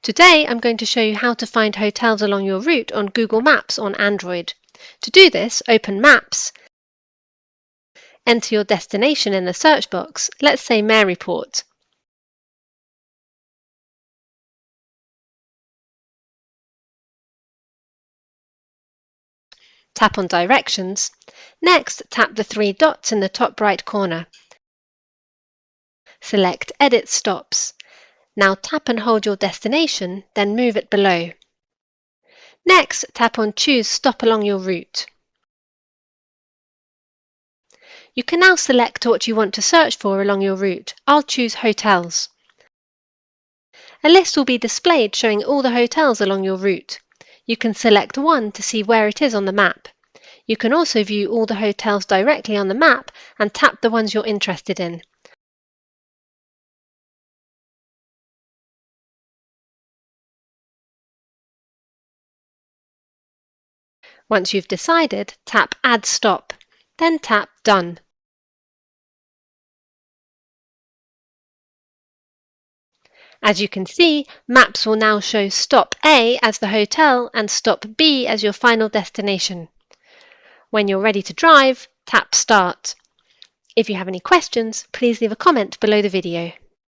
Today I'm going to show you how to find hotels along your route on Google Maps on Android. To do this, open Maps, enter your destination in the search box, let's say Maryport. Tap on Directions. Next, tap the three dots in the top right corner. Select Edit Stops. Now tap and hold your destination, then move it below. Next, tap on Choose Stop along your route. You can now select what you want to search for along your route. I'll choose hotels. A list will be displayed showing all the hotels along your route. You can select one to see where it is on the map. You can also view all the hotels directly on the map and tap the ones you're interested in. Once you've decided, tap Add Stop, then tap Done. As you can see, Maps will now show Stop A as the hotel and Stop B as your final destination. When you're ready to drive, tap Start. If you have any questions, please leave a comment below the video.